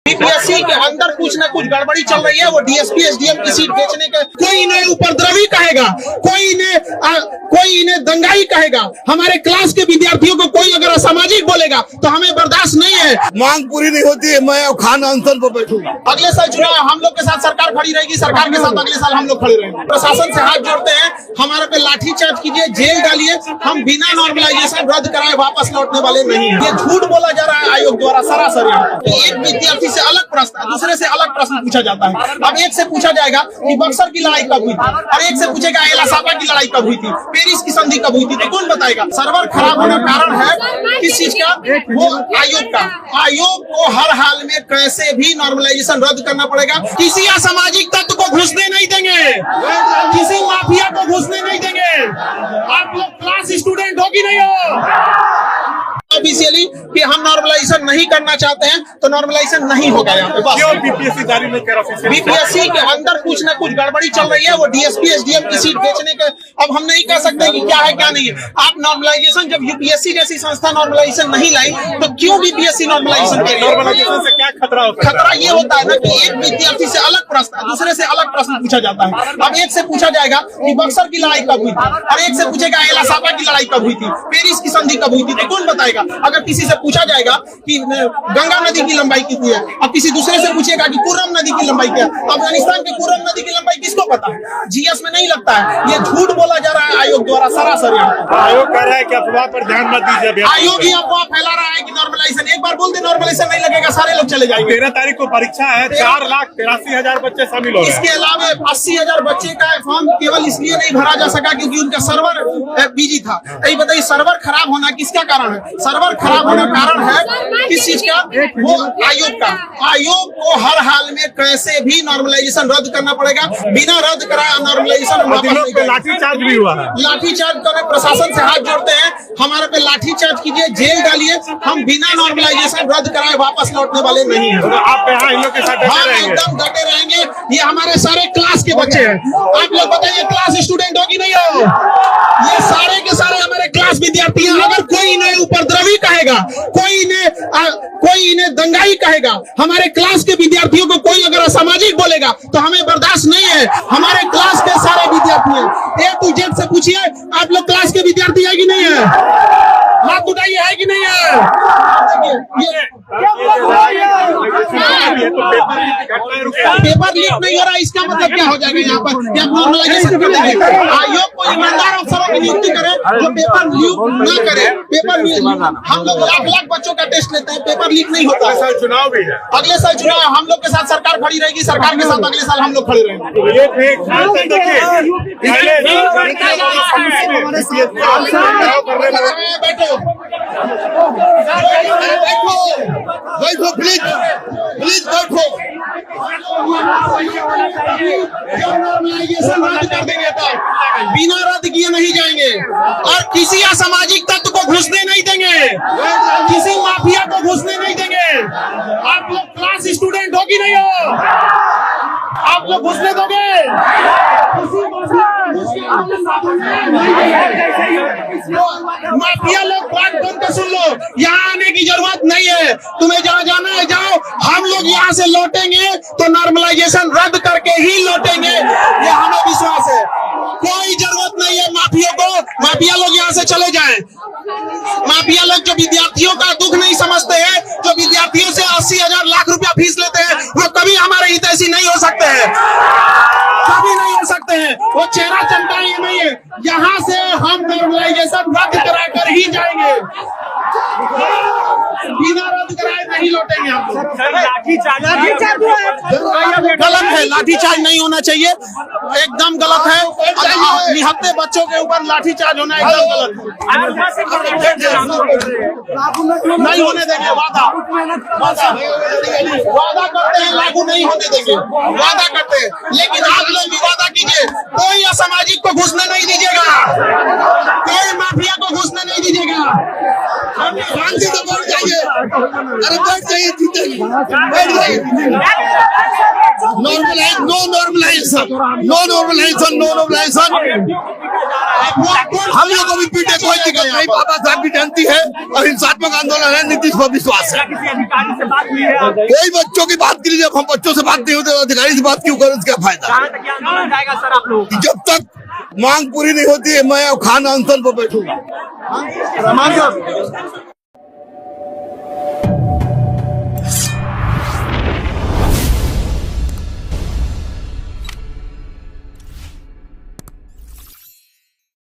BPSC के अंदर कुछ न कुछ गड़बड़ी चल रही है। वो डीएसपी एसडीएम की सीट बेचने के कोई इन्हें उपद्रवी कहेगा, कोई इन्हें दंगाई कहेगा। हमारे क्लास के विद्यार्थियों को कोई अगर असामाजिक बोलेगा तो हमें बर्दाश्त नहीं है। मांग पूरी नहीं होती है, मैं खान अनशन पर बैठूंगा। अगले साल चुनाव हम लोग के साथ सरकार खड़ी रहेगी, सरकार के साथ अगले साल हम लोग खड़े रहेंगे। प्रशासन से हाथ जोड़ते हैं, हमारे पे लाठीचार्ज कीजिए, जेल डालिए, हम बिना नॉर्मलाइजेशन रद्द कराए वापस लौटने वाले नहीं है। ये झूठ बोला जा रहा है आयोग द्वारा सरासर। एक विद्यार्थी से अलग प्रश्न, दूसरे से अलग प्रश्न पूछा जाता है। अब एक से पूछा जाएगा कि बक्सर की लड़ाई कब हुई थी, और एक से पूछेगा एलासापा की लड़ाई कब हुई थी, पेरिस की संधि कब हुई थी, तो कौन बताएगा? सर्वर खराब होने का कारण है किस चीज का? वो आयोग का। आयोग को हर हाल में कैसे भी नॉर्मलाइजेशन रद्द करना पड़ेगा। किसी असामाजिक तत्व को घुसने नहीं देंगे, किसी माफिया को घुसने नहीं देंगे। आप लोग क्लास स्टूडेंट हो कि नहीं हो? ऑफिशियली कि हम नॉर्मलाइजेशन नहीं करना चाहते हैं तो नॉर्मलाइजेशन नहीं होगा यहाँ पे। क्यों बीपीएससी जारी नहीं कर रहा? बीपीएससी के अंदर कुछ न कुछ गड़बड़ी चल रही है। वो डीएसपी एसडीएम की सीट बेचने के अब हम नहीं कह सकते कि क्या है क्या नहीं है। आप नॉर्मलाइजेशन, जब यूपीएससी जैसी संस्था नॉर्मलाइजेशन नहीं लाई तो क्यों बीपीएससी नॉर्मलाइजेशन करेगी? नॉर्मलाइजेशन से क्या खतरा होता है? खतरा ये होता है ना कि एक विद्यार्थी से अलग प्रश्न, दूसरे से अलग प्रश्न पूछा जाता है। अब एक से पूछा जाएगा कि बक्सर की लड़ाई कब हुई थी, और एक से पूछेगा एलासापा की लड़ाई कब हुई थी, पेरिस की संधि कब हुई थी, तो कौन बताएगा? अगर किसी से पूछा जाएगा कि गंगा नदी की लंबाई कितनी है, अब किसी दूसरे से पूछेगा कि कुर्रम नदी की लंबाई क्या है, अफगानिस्तान के कुर्रम नदी की लंबाई किसको पता है? जीएस में नहीं लगता है। ये झूठ बोला जा रहा है आयोग द्वारा सरासर। आयोग कह रहा है कि अफवाह पर ध्यान मत दीजिए। आयोग ही अफवाह फैला रहा है कि नॉर्मलाइजेशन, एक बार बोल दे नॉर्मलाइजेशन नहीं लगेगा, सारे लोग चले जाएंगे। 13 तारीख को परीक्षा है, 4,83,000 बच्चे शामिल हो गए। इसके अलावा 80,000 बच्चे का फॉर्म केवल इसलिए नहीं भरा जा सका क्योंकि उनका सर्वर बिजी था। यही बताइए, सर्वर खराब होना किसका कारण है? सर्वर खराब होने का कारण है किस चीज का? वो आयोग का। आयोग को हर हाल में कैसे भी नॉर्मलाइजेशन रद्द करना पड़ेगा। बिना रद्द कराया नॉर्मलाइजेशन लाठीचार्ज भी हुआ है। लाठीचार्ज करें, प्रशासन से हाथ जोड़ते हैं, हमारे पे लाठीचार्ज कीजिए, जेल डालिए, हम बिना नॉर्मलाइजेशन रद्द कराए वापस लौटने वाले नहीं है। तो आप यहाँ इन लोग के साथ हम एकदम डटे रहेंगे। ये हमारे सारे क्लास के बच्चे हैं। आप लोग बताइए क्लास स्टूडेंट हो कि नहीं हो? ये सारे के सारे हमारे क्लास विद्यार्थी हैं। अगर कोई इन्हें उपद्रवी कहेगा, कोई इन्हें दंगाई कहेगा, हमारे क्लास के विद्यार्थियों को कोई अगर असामाजिक बोलेगा तो हमें बर्दाश्त नहीं है। हमारे क्लास के सारे विद्यार्थी हैं। A to Z से पूछिए, आप लोग क्लास के विद्यार्थी है कि नहीं है? हाथ उठाइए, है कि नहीं है? पेपर लीक नहीं हो रहा, इसका मतलब क्या हो जाएगा? यहाँ पर या नॉर्मलाइजेशन कर देंगे। आयोग को ईमानदार अफसरों की नियुक्ति करे जो पेपर लीक न करे। पेपर हम लोग लाख बच्चों का टेस्ट लेते हैं, पेपर लीक नहीं होता है। चुनाव भी है, अगले साल चुनाव हम लोग के साथ सरकार खड़ी रहेगी, सरकार के साथ अगले साल हम लोग खड़े रहेंगे। बैठो प्लीज, प्लीज बैठो। नॉर्मलाइजेशन रद्द कर देंगे तो बिना रद्द किए नहीं जाएंगे, और किसी असामाजिक तत्व को घुसने नहीं देंगे, किसी माफिया को घुसने नहीं देंगे। आप लोग क्लास स्टूडेंट हो कि नहीं हो? आप लोग घुसने दोगे? माफिया लोग बात बंद कर सुन लो, यहाँ आने की जरूरत नहीं है। तुम्हें जहाँ जाना है जाओ, हम लोग यहाँ से लौटेंगे तो नॉर्मलाइजेशन रद्द करके ही लौटेंगे, ये हमें विश्वास है। कोई जरूरत नहीं है माफिया को, माफिया लोग यहाँ से चले जाएं। माफिया लोग जो विद्यार्थियों का दुख नहीं समझते हैं, जो विद्यार्थियों से 80,000 लाख रुपया फीस लेते हैं, वो कभी हमारे हितैषी नहीं हो सकते हैं, कभी नहीं हो सकते हैं। वो चेहरा चमका ही नहीं है। यहाँ से हम नॉर्मलाइजेशन रद्द करा कर ही जाएंगे, बिना रद्द कराए नहीं लौटेंगे हम लोग। गलत है, लाठीचार्ज नहीं होना चाहिए, एकदम गलत है। निहत्ते बच्चों के ऊपर लाठीचार्ज होना एकदम गलत है। नहीं होने देंगे, वादा करते हैं, लागू नहीं होने देंगे, वादा करते हैं। लेकिन आप लोग भी वादा कीजिए, कोई असामाजिक को घुसने नहीं दीजिएगा, कोई माफिया को घुसने नहीं दीजिएगा। शांति से बैठ जाइए, अरे बैठ जाइए, बैठ जाइए। No normalisation, no normalisation, no normalisation. हम लोग को भी पीटे, कोई दिक्कत नहीं। बाबा साहब की जयंती है और हिंसात्मक आंदोलन है, नीतीश पर विश्वास है। कोई बच्चों की बात कीजिए, जब हम बच्चों से बात नहीं होते अधिकारी से बात क्यों करें, क्या फायदा। जब तक मांग पूरी नहीं होती है मैं खान अनशन पर बैठूंगा।